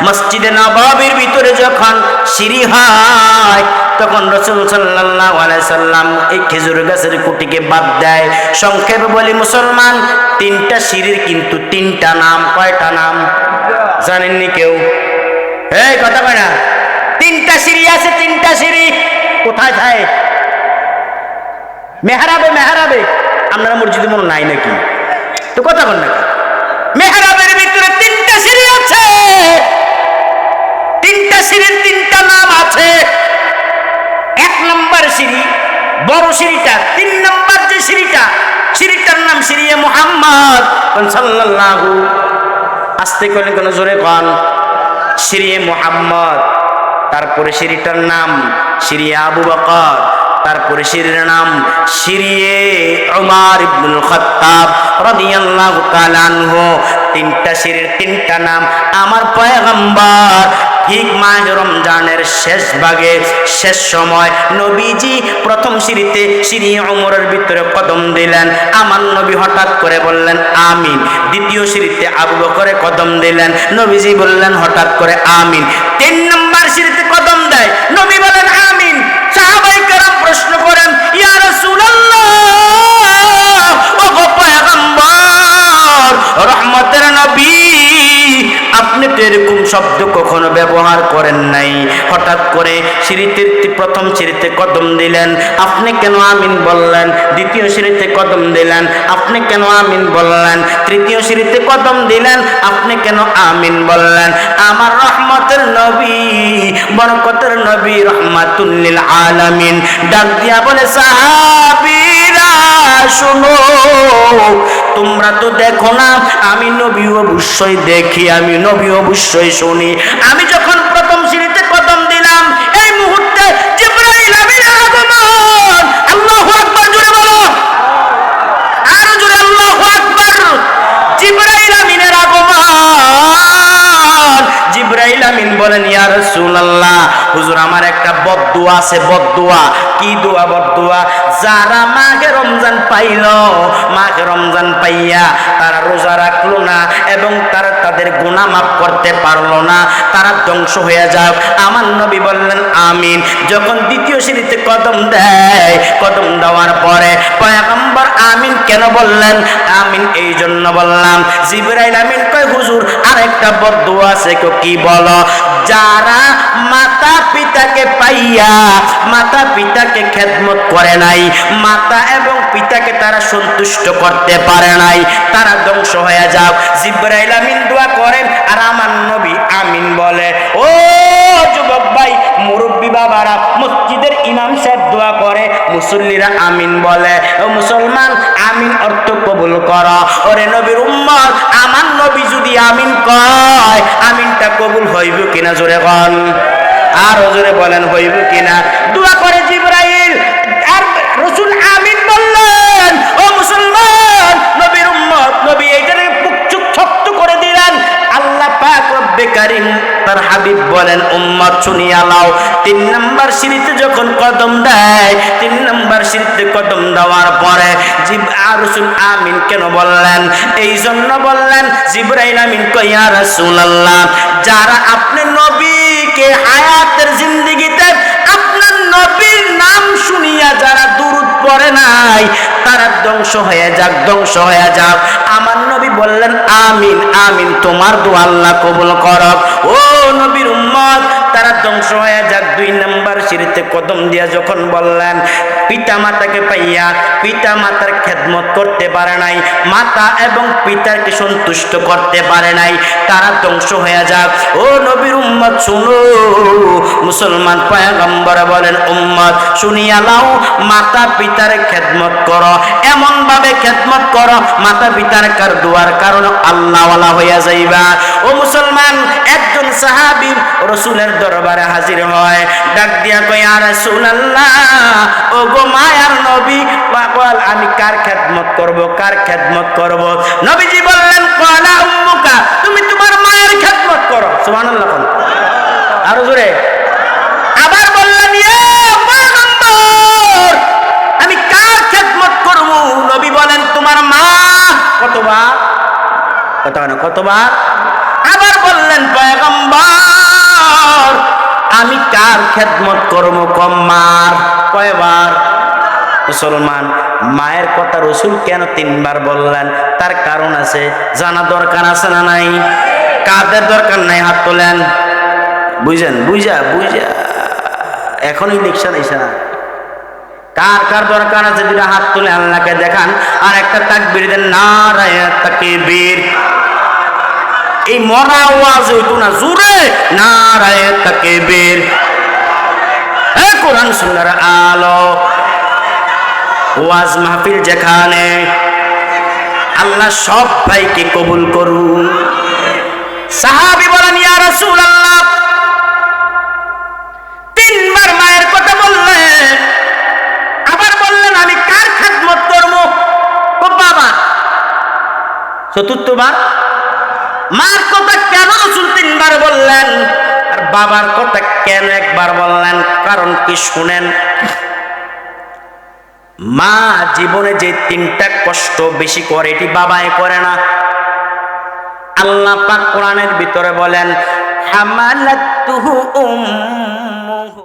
মসজিদে নববীর ভিতরে যখন সিঁড়ি হয়, তখন রাসূল সাল্লাল্লাহু আলাইহি সাল্লাম এই খেজুর গাছের কুটিকে বাদ দেয়। সংক্ষেপে বলি মুসলমান, 3টা সিঁড়ির কিন্তু 3টা নাম। কয়টা নাম জানেননি কেউ? এই কথা কয় না, 3টা সিঁড়ি আছে। 3টা সিঁড়ি কোথায় থাকে? মেহরাবে। মেহরাবে আপনারা মসজিদে মনে নাই নাকি? তো কথা বল না, মেহরাবের ভিতরে 3টা সিঁড়ি আছে। 3টা সিঁড়ির 3টা নাম আছে। 1 নম্বর সিঁড়ি বড় সিঁড়িটা, 3 নম্বর যে সিঁড়িটা, সিঁড়িটার নাম সিঁড়ি মুহাম্মদ সাল্লাল্লাহু, আস্তে করে কোন জোরে কোন, সিঁড়ি মুহাম্মদ। তারপরে সিঁড়িটার নাম সিঁড়ি আবু বকর, তারপরে সিঁড়ির নাম সিঁড়ি উমর ইবনুল খাত্তাব রাদিয়াল্লাহু তাআলা আনহু। 3টা সিঁড়ির 3টা নাম আমার পয়গম্বর ঠিক মাহে রমজানের শেষ ভাগে, শেষ সময় নবীজি প্রথম সিঁড়িতে সিঁড়ি উমরের ভিতরে কদম দিলেন। আমার নবী হঠাৎ করে বললেন আমিন। দ্বিতীয় সিঁড়িতে আবু বকরে কদম দিলেন, নবীজি বললেন হঠাৎ করে আমিন। 3 নম্বর সিঁড়িতে কদম দেয়, নবী বলেন আমিন। সাহাবায়ে কেরাম প্রশ্ন করেন, ইয়া রাসূলুল্লাহ, ও গো পয়গম্বর, রহমতের নবী, আপনি তো এরকম শব্দ কখনো ব্যবহার করেন নাই। হঠাৎ করে সিঁড়িতে প্রথম সিঁড়িতে কদম দিলেন, আপনি কেন আমিন বললেন? দ্বিতীয় সিঁড়িতে কদম দিলেন, আপনি কেন আমিন বললেন? তৃতীয় সিঁড়িতে কদম দিলেন, আপনি কেন আমিন বললেন? আমার রহমতের নবী, বরকতের নবী, রহমাতুল লিল আলামিন ডাক দিয়া বলে, সাহাবীরা শোনো, তোমরা তো দেখো না, আমি নবী অবশ্যই দেখি, আমি নবী অবশ্যই শুনি। আমি যখন প্রথম সিঁড়িতে কদম দিলাম, এই মুহূর্তে জিবরাইল আমিনের আগমন। আল্লাহু আকবার, জোরে বলো, আরো জোরে আল্লাহু আকবার। জিবরাইল আমিনের আগমন। জিবরাইল আমিন বলেন, ইয়া রাসূলুল্লাহ, হুজুর আমার একটা বদদুয়া আছে। বদদুয়া কি? দোয়া, বদদুয়া। যারা মাঘে রমজান পাইল, মাঘে রমজান পাইয়া তারা রোজা রাখলো না এবং তারা তাদের গুনাহ মাফ করতে পারলো না, তারা ধ্বংস হয়ে যাক। আমার নবী বললেন আমিন। যখন দ্বিতীয় সিঁড়িতে কদম দেয়, কদম দেওয়ার পরে পয়গম্বর আমিন কেন বললেন? আমিন এই জন্য বললাম, জিবরাইল আমিন কয় হুজুর আরেকটা বদদুয়া আছে। কি বলো? যারা মাতা পিতা পিতাকে পাইয়া মাতা পিতাকে খেদমত করে নাই, মাতা এবং পিতাকে তারা সন্তুষ্ট করতে পারে নাই, তারা ধ্বংস হয়ে যাও। জিবরাইল আমিন দোয়া করেন আর আমার নবী আমিন বলে। ও যুবক ভাই, মুরব্বী বাবারা, মসজিদের ইমাম সাহেব দোয়া করে, মুসল্লিরা আমিন বলে। ও মুসলমান, আমিন অর্থ কবুল কর। ওরে নবীর উম্মত, আমার নবী যদি আমিন কয়, আমিনটা কবুল হইব কিনা জোরে বল, আর জোরে বলেন হইব কিনা। দোয়া করে জিবরাইল আর রাসূল আমিন বললেন। ও মুসলমান, নবীর উম্মত, নবী এইটারে পুকচুক শক্ত করে দিলেন। আল্লাহ পাক রব্বে কারীম তার হাবিব বলেন, উম্মত শুনিয়া লাও, 3 নাম্বার সিঁড়িতে যখন কদম দেয়, 3 নাম্বার সিঁড়িতে কদম দেওয়ার পরে রাসূল আমিন কেন বললেন? এই জন্য বললেন, জিবরাইল আমিন কয়, ইয়া রাসূলুল্লাহ, যারা আপনি নবীকে হায়াতের জিন্দেগিতে আপনার নবীর নাম শুনিয়া যারা দুরূদ পড়ে নাই, তারা ধ্বংস হয়ে যাক, ধ্বংস হয়ে যাক। আমার নবী বললেন, আমিন আমিন, তোমার দোয়া আল্লাহ কবুল করক। ও নবীর উম্মত, তারা ধ্বংস হয়ে যাক। 2 নাম্বার সিঁড়িতে কদম দিয়া যখন বললেন, পিতা মাতাকে পাইয়া পিতা মাতার খেদমত করতে পারে নাই, মাতা এবং পিতাকে সন্তুষ্ট করতে পারে নাই, তারা ধ্বংস হয়ে যাক। ও নবীর উম্মত শুনো, মুসলমান পয়গম্বর বলেন, উম্মত শুনিয়া লাও, মাতা পিতার খেদমত করো, এমন ভাবে খেদমত করো মাতা পিতার কার দুয়ার কারণে আল্লাহ ওয়ালা হইয়া যাইবা। ও মুসলমান, একজন সাহাবী রাসূলের দরবারে হাজির হয়, ডাক দিয়া কয়, ইয়া রাসূলুল্লাহ, ও গো মায়ার নবী, পাগল আমি কার খেদমত করব, কার খেদমত করব? নবীজি বললেন, ক্বালা উম্মুকা, তুমি তোমার মায়ের খেদমত করো। সুবহানাল্লাহ। আরো জোরে। আবার বললেন, ইয়া পয়গম্বর, আমি কার খেদমত করব? নবী বলেন, তোমার মা। কতবার? কতবার? আবার বললেন, পয়গম্বর, আমি কার খেদমত করব? কম মার। কয়বার? মুসলমান, মায়ের কথা রাসূল কেন 3 বার বললেন? তার কারণ আছে, জানা দরকার আছে না নাই? কাদের দরকার নাই? হাত তোলেন। বুঝেন? বুঝা এখন ইলেকশন আইসা না, কার কার দরকার আছে? দুটা হাত তুলে আল্লাহকে দেখান, আর একটা তাকবীর দেন, নারায়ে তাকবীর। এই মরা আওয়াজ হইতো না, জোরে নারায়ে তাকবীর। এই কোরআন সুন্নাহর আলো, ওয়াজ মাহফিল যেখানে, আল্লাহ সব ভাইকে কবুল করুন। সাহাবী বলেন, ইয়া রাসূলুল্লাহ, 3 বার মায়ের কথা বললেন, আবার বললেন, আমি কার খেদমত করব? ও বাবা। 4th বার মার কথা কেন রাসূল 3 বার বললেন, আর বাবার কথা কেন 1 বার বললেন? কারণ কি শুনেন, মা জীবনে যে 3টা কষ্ট বেশি করে, এটি বাবাই করে না। আল্লাহ পাক কোরআনের ভিতরে বলেন, হামালাতুহু উম্মুহু,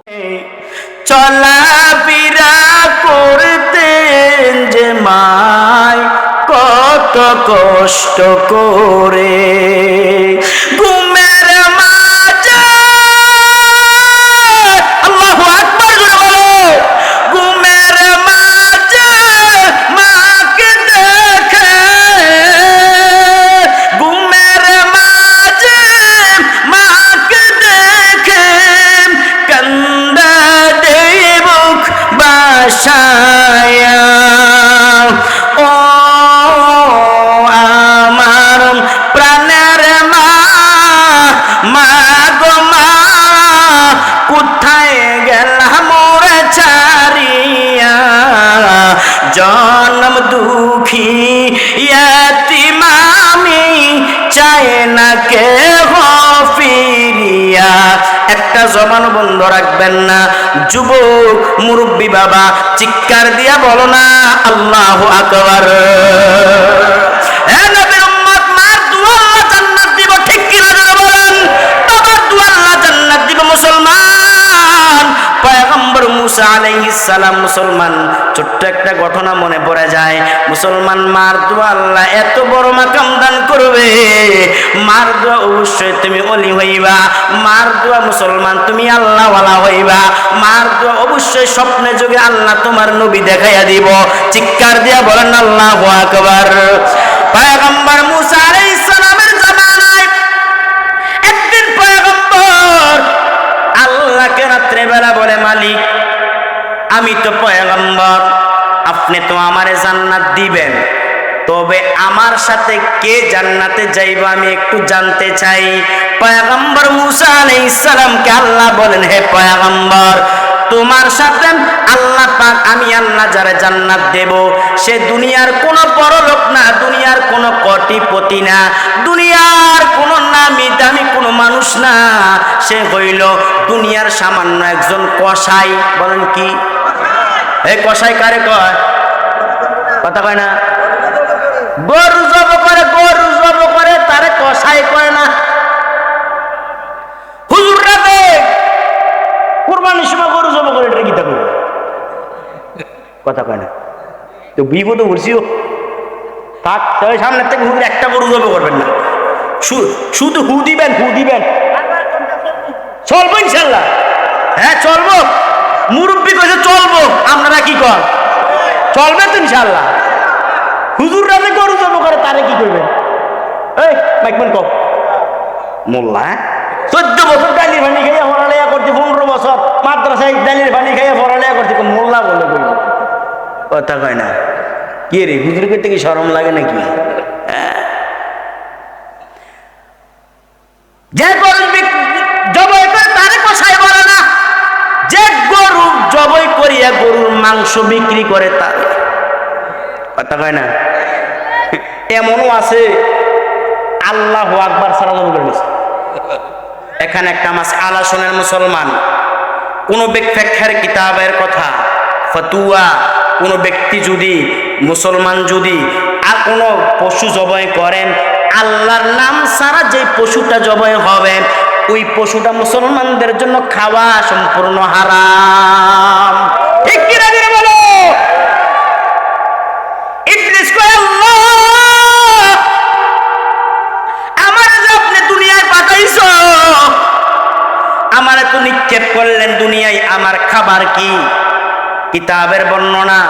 চলাফেরা করতেন যে মায় কত কষ্ট করে, ঘুমের মাঝে, আল্লাহু আকবার জোরে বলো, ঘুমের মাঝে মাকে দেখে, ঘুমের মাঝে মাকে দেখে, কান্দা দেবুক বাসায়া। ও আমার প্রাণের মা, মা গো মা, কোথায় গেলা মোরে ছাড়িয়া, জনম দুঃখী ইয়াতীম আমি, চাই না কেহ ফিরিয়া। একটা জবান বন্ধ রাখবেন না। যুবক মুরব্বী বাবা, চিৎকার দিয়া বলো না আল্লাহু আকবার। নবীর উম্মত, মার দুয়া আল্লাহ জান্নাত দিব, ঠিক কিনা জোরে বলেন? বাবার দুয়া আল্লাহ জান্নাত দিব। মুসলমান, পয়গম্বর মুসা আলাইহিস সালাম, মুসলমান, ছোট্ট একটা ঘটনা ঘটনা মনে পড়ে যায়। মুসলমান মার দোয়া আল্লাহ এত বড় মাকাম দান করবে। মার দোয়া অবশ্যই তুমি ওলি হইবা, মার দোয়া মুসলমান তুমি আল্লাহওয়ালা হইবা, মার দোয়া অবশ্যই স্বপ্নে যোগে আল্লাহ তোমার নবী দেখাইয়া দিব। চিৎকার দিয়া বলেন আল্লাহু আকবার। পয়গম্বর মুসা আলাইহিস সালামের জামানায় একদিন পয়গম্বর আল্লাহকে রাত্রে বেলা বলে, মালিক আমি তো পয়গম্বর, আপনি তো আমারে জান্নাত দিবেন, তবে আমার সাথে কে জান্নাতে যাইবে আমি একটু জানতে চাই। পয়গম্বর মুসা আলাইহিস সালামকে আল্লাহ বলেন, হে পয়গম্বর তোমার সাথে আল্লাহ পাক আমি আল্লাহ যারে জান্নাত দেব সে দুনিয়ার কোনো পরলোক না, দুনিয়ার কোনো কোটিপতি না, দুনিয়ার কোনো নামি দামি কোনো মানুষ না, সে হইল দুনিয়ার সামান্য একজন কসাই। বলেন কি? এই কসাই কারে কয়? কথা কয় না? গরু জব করে, গরু জব করে তারে কসাই কয় না। হুজুররা দেখ কুরবানির সময় গরু জব করে, এটা কি তা করবে? কথা কয় না তো বিপদে উঠছিও থাক, তবে সামনের থেকে হুজুর একটা গরু জব করবেন না, শুধু হু দিবেন, হু দিবেন। চলবো ইনশাল্লাহ, হ্যাঁ চলবো। মুরব্বী কইছে চলবো, আপনারা কি কর? চলবে তো ইনশাল্লাহ। হুজুররা যে গরু জব করে তারে কি করবেন? এই মাইকমান কও মোল্লা 14 বছর ডালির পানি খাইয়া পড়ালেখা করছি, 15 বছর মাদ্রাসায় ডালির পানি খাইয়া পড়ালেখা করছি, মোল্লা বলে কইল। কথা কয় না। কি রে হুজুর করতে কি শরম লাগে নাকি? যে গরু জবাই করে তারে কসাই বলে না, যে গরু জবাই করিয়া গরুর মাংস বিক্রি করে তার। কথা কয় না। এমনও আছে আল্লাহু আকবার সারা জবাই করে নিছে। এখানে একটা মাস আলা শোনেন মুসলমান, কোন ব্যাখ্যার কিতাবের কথা ফতুয়া, কোন ব্যক্তি যদি মুসলমান যদি আর কোন পশু জবাই করেন, আল্লাহর নাম ছাড়া যে পশুটা জবাই হবে ওই পশুটা মুসলমানদের জন্য খাওয়া সম্পূর্ণ হারাম। ঠিক কি না বলো? ইবলিস কয়, আল্লাহ আমার যে আপনি দুনিয়ায় পাঠাইছো, আমার তো নিক্ষেপ করলেন দুনিয়ায়, আমার খাবার কি? কিতাবের বর্ণনা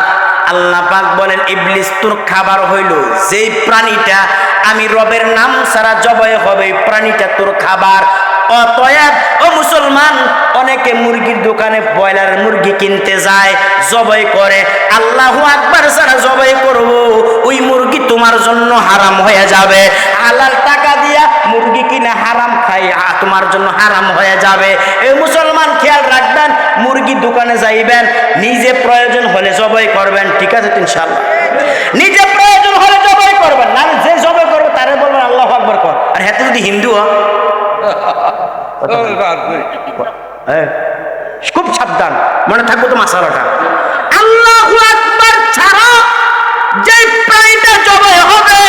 আল্লাহ পাক বলেন, ইবলিস তোর খাবার হইল যেই প্রাণীটা আমি রবের নাম ছাড়া জবাই হবে, প্রাণীটা তোর খাবার। অতএব ও মুসলমান, অনেকে মুরগির দোকানে ব্রয়লার মুরগি কিনতে যায়, জবাই করে, আল্লাহু আকবার ছাড়া জবাই করব, ওই মুরগি তোমার জন্য হারাম হয়ে যাবে। হালাল টাকা দিয়া মুরগি কিনে হারাম খাই, তোমার জন্য হারাম হয়ে যাবে। এই মুসলমান খেয়াল রাখবেন, মুরগির দোকানে যাইবেন, নিজে প্রয়োজন হলে জবাই করবেন, ঠিক আছে ইনশাআল্লাহ? নিজে প্রয়োজন হলে জবাই করবেন, না যে জবাই করবে তারে বলবেন আল্লাহু আকবার কর। আর হাতে যদি হিন্দু খুব সাবধান, মনে থাকবো তো মাসালাটা। আল্লাহু আকবার ছাড়া যে প্রাণীটা জবাই হবে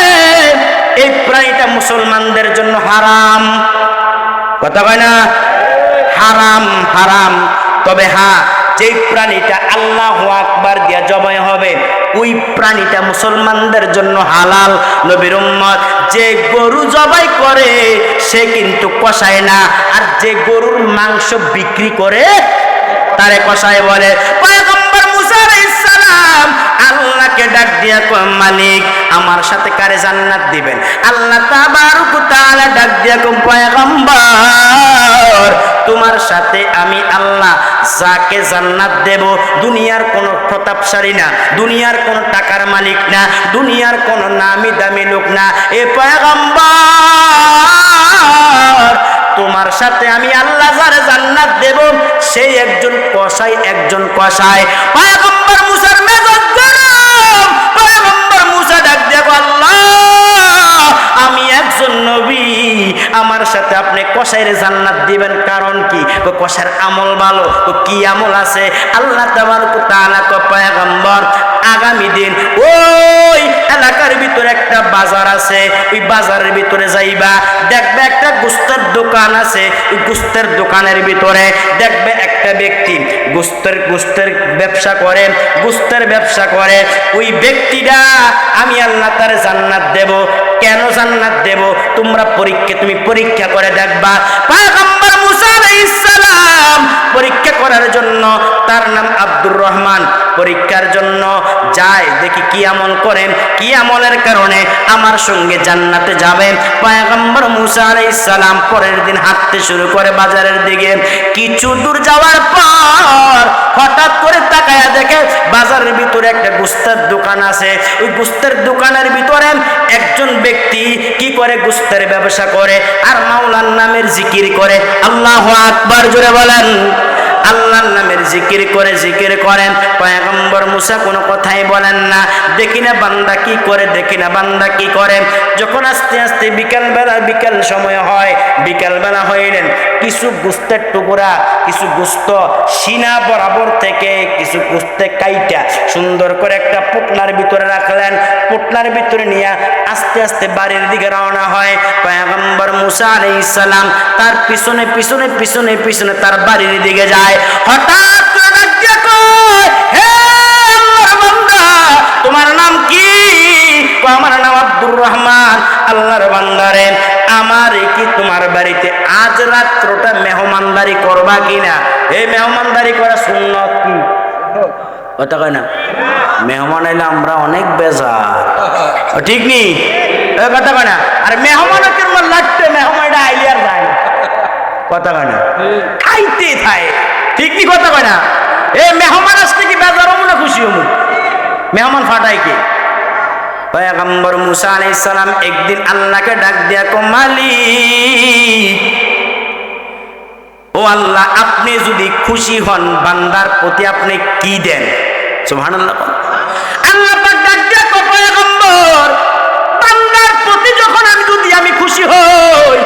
এই প্রাণীটা মুসলমানদের জন্য হারাম। কথা কয় না? হারাম হারাম। তবে হ্যাঁ, যেই প্রাণীটা আল্লাহু আকবার দিয়া জবাই হবে ওই প্রাণীটা মুসলমানদের জন্য হালাল। নবীর উম্মত যে গরু জবাই করে সে কিন্তু কষায় না, আর যে গরুর মাংস বিক্রি করে তারে কষায় বলে। পয়গম্বর মুসা আলাইহিস সালাম আল্লাহকে ডাক দিয়া কয়, মালিক আমার সাথে কারে জান্নাত দিবেন? আল্লাহ তাবারক ওয়া তাআলা ডাক দিয়া কয়, পয়গম্বর তোমার সাথে আমি আল্লাহ যাকে জান্নাত দেব দুনিয়ার কোনো প্রতাপশালী না, দুনিয়ার কোনো টাকার মালিক না, দুনিয়ার কোনো নামি দামি লোক না। এ পয়গম্বর তোমার সাথে আমি আল্লাহ যারে জান্নাত দেব সেই একজন কসাই, একজন কসাই। পয়গম্বর মুসার মেজাজ গরম। পয়গম্বর মুসা ডাক দেব, আল্লাহ আমি একজন নবী, আমার সাথে আপনি কসাইরে জান্নাত দিবেন কারণ কি? কসাইর আমল ভালো। কি আমল আছে? আল্লাহ তাবারক ওয়া তাআলা কয় পয়গম্বর আগামী দিন ওই এলাকার ভিতরে একটা বাজার আছে, ওই বাজারের ভিতরে যাইবা, দেখবে একটা গোস্তের দোকান আছে, ওই গোস্তের দোকানের ভিতরে দেখবে একটা ব্যক্তি গোস্তের ব্যবসা করে, গোস্তের ব্যবসা করে। ওই ব্যক্তিটা আমি আল্লাহ তার জান্নাত দেব। কেন জান্নাত দেব? তুমি পরীক্ষা করে দেখবা। পয়গম্বর মুসা আলাইহিস সালাম পরীক্ষা করার জন্য, তার নাম আব্দুর রহমান, পরীক্ষার জন্য যায়, দেখি কি আমল করেন, কি আমলের কারণে আমার সঙ্গে জান্নাতে যাবেন। পয়গম্বর মুসা আলাইহিস সালাম পরের দিন হাঁটতে শুরু করে বাজারের দিকে। কিছু দূর যাওয়ার পর হঠাৎ করে তাকায়া দেখে বাজারের ভিতরে একটা গোস্তের দোকান আছে। ওই গোস্তের দোকানের ভিতরে একজন ব্যক্তি কি করে? গোস্তের ব্যবসা করে আর মাওলার নামের জিকির করে। আল্লাহু আকবার, জোরে বলেন। আল্লাহর নামের জিকির করেন। পয়গম্বর মুসা কোনো কথাই বলেন না। দেখি না বান্দা কি করে, দেখি না বান্দা কি করে। যখন আস্তে আস্তে বিকাল সময় হয়, বিকাল বেলা হইলেন, কিছু গোস্তের টুকরা, কিছু গোস্ত সিনা বরাবর থেকে কিছু গোস্তে কাইটা সুন্দর করে একটা পোটলার ভিতরে রাখলেন। পোটলার ভিতরে নিয়ে আস্তে আস্তে বাড়ির দিকে রওনা হয়। পয়গম্বর মুসা আলাইহিস সালাম তার পিছনে তার বাড়ির দিকে যায়। হঠাৎ করে ডাক দিয়ে কয়, হে আল্লাহর বান্দা, তোমার নাম কি? আমার নাম আব্দুর রহমান। আল্লাহর বান্দারে, আমার কি তোমার বাড়িতে আজ রাত্রটা মেহমানদারি করবা কিনা? এই মেহমানদারি করা সুন্নত কি? কথা কয় না? মেহমান এলে আমরা অনেক বেজার, ঠিক নি? কথা কয় না? আর মেহমানও কেমন লাগতে, মেহমানটা আইলে আর যায় না, কথা কয় না? খাইতে থাকে, ঠিক নি? কথা কয় না? এই মেহমান আসতে কি বেজার হবো না খুশি হবো? মেহমান ফাটাই কে? পয়গম্বর মুসা আলাইহিস সালাম একদিন আল্লাহকে ডাক দিয়া কো, মালিক, ও আল্লাহ, আপনি যদি খুশি হন বান্দার প্রতি আপনি কি দেন? সুবহানাল্লাহ। আল্লাহ পাক ডাক দিয়া কো, পয়গম্বর, বান্দার প্রতি যখন আমি খুশি হই,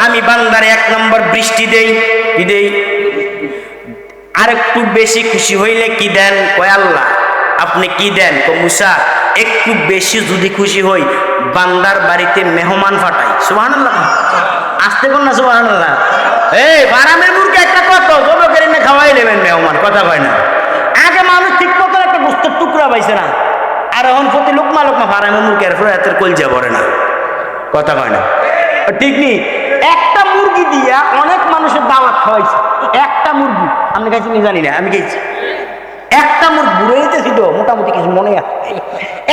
আমি বান্দার 1 নম্বর বৃষ্টি দেই। কি দেই? আর একটু বেশি খুশি হইলে কি দেন? কয় আল্লাহ আপনি কি দেন? কো মুসা, একটু বেশি যদি খুশি হই বান্দার বাড়িতে মেহমান ফাটাই। সুবহানাল্লাহ। আসতে কোন না সুবহানাল্লাহ। এই বারামের মুরগি একটা কত জব করে না খাওয়াই নেবেন মেহমান, কথা কয় না? আগে মানুষ ঠিক মতো একটা গোস্তের টুকরা পাইছে না, আর এখন প্রতি লোকমা বারামের মুরগি আর এত কলজা পড়ে না, কথা কয় না? ঠিক নি? একটা মুরগি দিয়া অনেক মানুষের দাওয়াত খাওয়াইছে। একটা মুরগি আপনি খাইছেন নি জানি না, আমি খাইছি। একটা মুরগি বুড়াইতেছি তো মোটামুটি কিছু মনে আছে।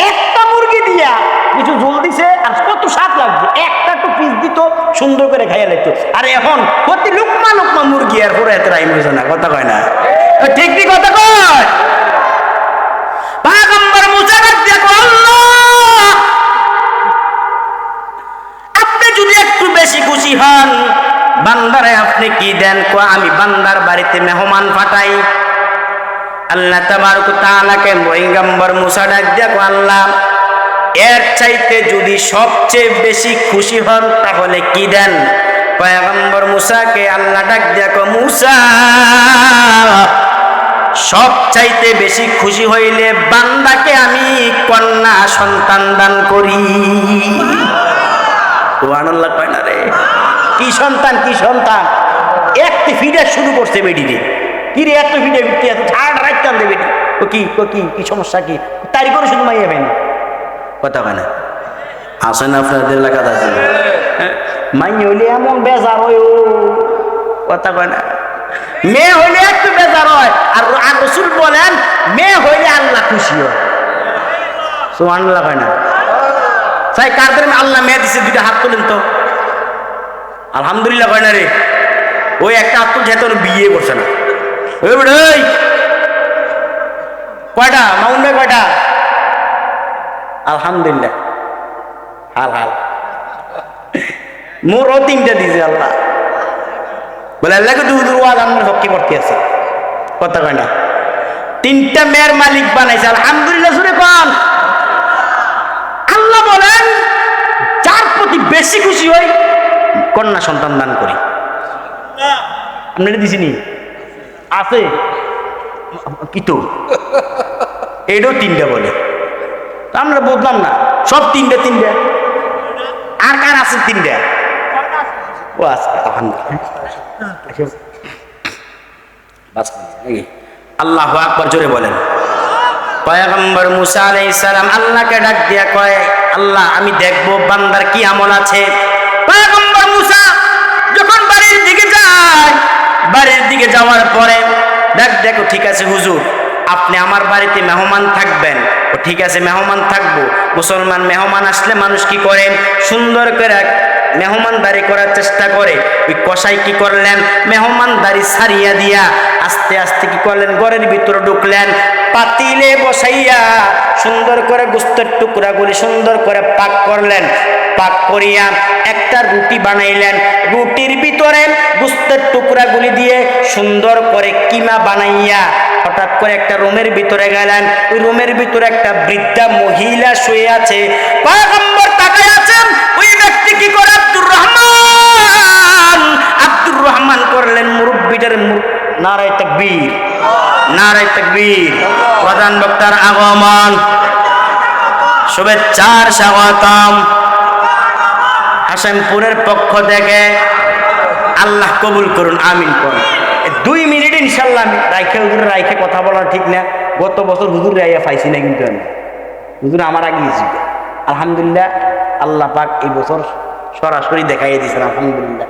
একটা মুরগি দিয়া কিছু জল দিছে আর কত স্বাদ লাগছে। একটা তো পিস দিত, সুন্দর করে খাইয়া লাগতো। আর এখন প্রতি লোকমা মুরগি আর পুরো এত রাইম হয়েছে না, কথা কয় না? ঠিক নি? কথা কয়? পয়গম্বর মুসা দেখো, আল্লাহ আপনি যদি একটু বেশি খুশি হন বান্দারে আপনি কি দেন? কো আমি বান্দার বাড়িতে মেহমান পাঠাই। আল্লাহ তাবারক ওয়া তাআলাকে পয়গম্বর মুসা ডাক দিয়া কো, আল্লাহ এর চাইতে যদি সবচেয়ে বেশি খুশি হন তাহলে কি দেন? পয়গম্বর মুসাকে আল্লাহ ডাক দিয়া কো, মুসা সবচাইতে বেশি খুশি হইলে বান্দাকে আমি কন্যা সন্তান দান করি। সুবহানাল্লাহ কয় না রে? কি সন্তান, কি সন্তান? একটি ফিডে শুরু করছে বেডিতে। কি রে এত ফিডে বিক্রি আছে, ছাড় রাখতাম দে বেটি। কি সমস্যা কি? তারি করে শুধু মাইয়া পাই না, কথা কয় না? আসেন আপনাদের এলাকাতে আছে মাই হইলে এমন বেজার হয়, ও কথা কয় না? মেয়ে হইলে একটু বেজার হয়। আর রাসূল বলেন মেয়ে হইলে আল্লাহ খুশি হয়। সুবহানাল্লাহ কয় না? তাই কাদের আল্লাহ মেয়ে দিছে? 2টা হাত তোলেন তো, আলহামদুলিল্লাহ কয় না রে? ওই একটা হাত তুলছে, এত বিয়ে করছে না। ওই কয়টা মাউন ভাই, কয়টা? আলহামদুলিল্লাহ। হাল মোরও 3টা দিছে আল্লাহ। বলে আল্লাহকে দূর ওয়াজ আপনার হকি করতে আছে, কথা কয় না? 3টা মেয়ের মালিক বানাইছে, আলহামদুলিল্লাহ। শুনে কোন আল্লাহ বলেন যার প্রতি বেশি খুশি হই কন্যা সন্তান দান করি। আপনারা দিছিনি আছে কি তো এটাও 3টা বলে, তো আমরা বললাম না সব 3টা 3টা। আর কার আছে 3টা? ও আছে আল্লাহু আকবার জোরে বলেন। পয়গম্বর মুসা আলাইহিস সালাম আল্লাহকে ডাক দিয়া কয়, আল্লাহ আমি দেখবো বান্দার কি আমল আছে। পয়গম্বর মুসা যখন বাড়ির দিকে যায়, বাড়ির দিকে যাওয়ার পরে দেখো ঠিক আছে হুজুর, আপনি আমার বাড়িতে মেহমান থাকবেন। ও ঠিক আছে মেহমান থাকবো। মুসলমান মেহমান আসলে মানুষ কি করেন, সুন্দর করে মেহমানদারি করার চেষ্টা করে। ওই কসাই কি করলেন, মেহমানদারি ছাড়িয়া দিয়া আস্তে আস্তে কি করলেন, ঘরের ভিতরে ঢুকলেন, পাতিলে বসাইয়া সুন্দর করে গোস্তের টুকরাগুলি সুন্দর করে পাক করলেন। পাক করিয়া একটা রুটি বানাইলেন, রুটির ভিতরে গোস্তের টুকরাগুলি দিয়ে সুন্দর করে কিমা বানাইয়া হঠাৎ করে একটা রুমের ভিতরে গেলেন। ওই রুমের ভিতরে একটা বৃদ্ধা মহিলা শুয়ে আছে। পয়গম্বর তাকায় আছেন, ওই ব্যক্তি কি করে, আব্দুর রহমান করলেন মুরব্বিটার নারায়ে তাকবীর, নারায়ে তাকবীর। প্রধান বক্তার আগমন, শুভেচ্ছার স্বাগতম হাসেমপুরের পক্ষ থেকে। আল্লাহ কবুল করুন, আমিন করুন। 2 মিনিট ইনশাল্লাহ আমি রাইখে কথা বলা ঠিক না। গত বছর হুজুর রাইয়া পাইছি না, কিন্তু আমি হুজুর আমার আগে আলহামদুলিল্লাহ আল্লাহ পাক এই বছর সরাসরি দেখাইয়া দিয়েছেন, আলহামদুলিল্লাহ।